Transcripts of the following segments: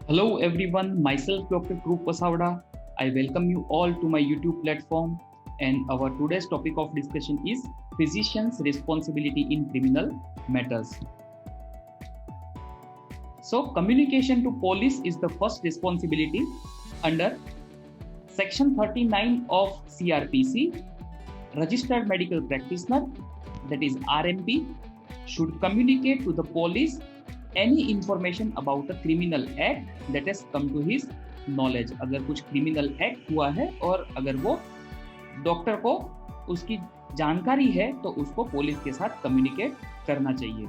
Hello everyone, myself Dr. Krup Pasawda. I welcome you all to my YouTube platform, and our today's topic of discussion is physician's responsibility in criminal matters. So communication to police is the first responsibility under section 39 of CRPC. Registered medical practitioner, that is RMP, should communicate to the police any information about a criminal act that has come to his knowledge. अगर कुछ criminal act हुआ है और अगर वो doctor को उसकी जानकारी है तो उसको पुलिस के साथ कम्युनिकेट करना चाहिए.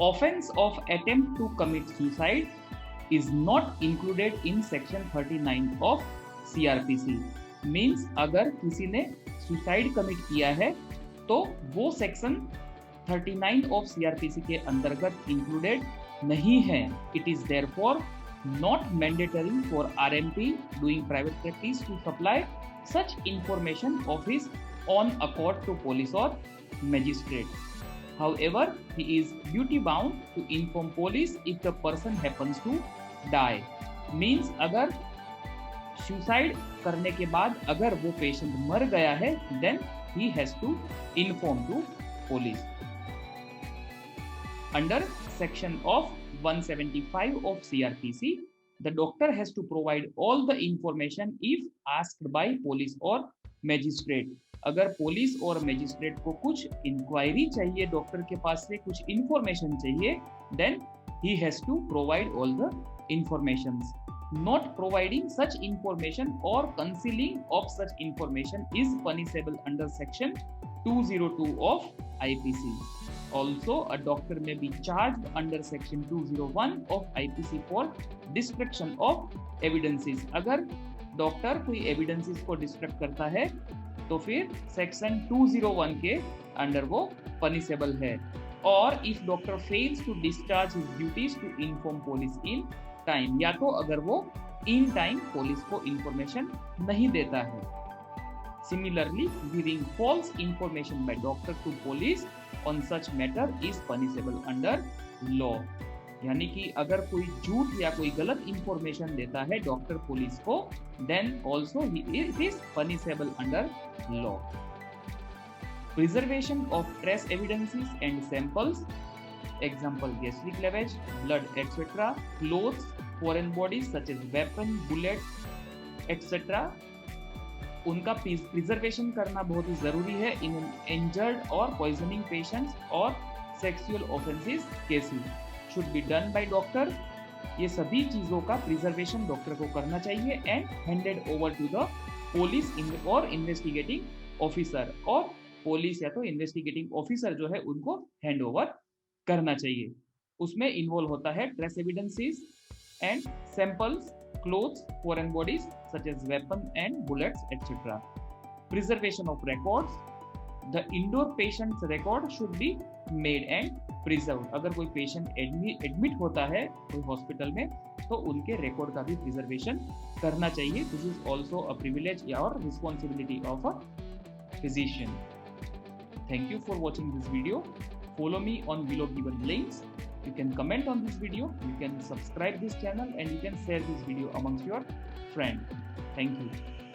Offence of attempt to commit suicide is not included in section 39 of CRPC. Means अगर किसी ने सुसाइड कमिट किया है तो वो सेक्शन 39 ऑफ CRPC के अंतर्गत इंक्लूडेड नहीं है. It is therefore not mandatory for RMP doing private practice to supply such information of his own accord to police or magistrate. However, he is duty bound to inform police if the person happens to die. Means अगर suicide करने के बाद अगर वो patient मर गया है, then he has to inform to police. Under section of 175 of CRPC, the doctor has to provide all the information if asked by police or magistrate. अगर पुलिस और मैजिस्ट्रेट को कुछ इंक्वायरी चाहिए, डॉक्टर के पास से कुछ इंफॉर्मेशन चाहिए, then he has to provide all the informations. Not providing such information or concealing of such information is punishable under section 202 of IPC. Also, a doctor may be charged under section 201 of IPC for destruction of evidences. अगर doctor कोई evidences को destruct करता है तो फिर section 201 के under वो punishable है. और if doctor fails to discharge his duties to inform police in time, या तो अगर वो इन टाइम पुलिस को इंफॉर्मेशन नहीं देता है. Similarly, giving false information by doctor to police on such matter is punishable under law. यानी कि अगर कोई झूठ या कोई गलत इंफॉर्मेशन देता है डॉक्टर पुलिस को, then also it is punishable under law. Preservation of trace evidences and samples, example gastric lavage, blood, etc., clothes, foreign bodies such as weapon, bullet, etc. उनका प्रिजर्वेशन करना बहुत ही जरूरी है इन इंजर्ड और poisoning patients और sexual offences cases. Should be done by doctor. ये सभी चीज़ों का प्रिजर्वेशन डॉक्टर को करना चाहिए and handed over to the police और इन्वेस्टिगेटिंग ऑफिसर, और पुलिस या तो इन्वेस्टिगेटिंग ऑफिसर जो है उनको हैंड ओवर करना चाहिए. उसमें इन्वॉल्व होता है trace evidences and samples, clothes, foreign bodies such as weapon and bullets, etc. Preservation of records. The indoor patient's record should be made and preserved. अगर कोई पेशेंट एडमिट होता है कोई हॉस्पिटल में तो उनके रिकॉर्ड का भी प्रिजर्वेशन करना चाहिए. This is also a privilege और responsibility of a physician. Thank you for watching this video. Follow me on below given links. You can comment on this video, you can subscribe this channel, and you can share this video amongst your friends. Thank you.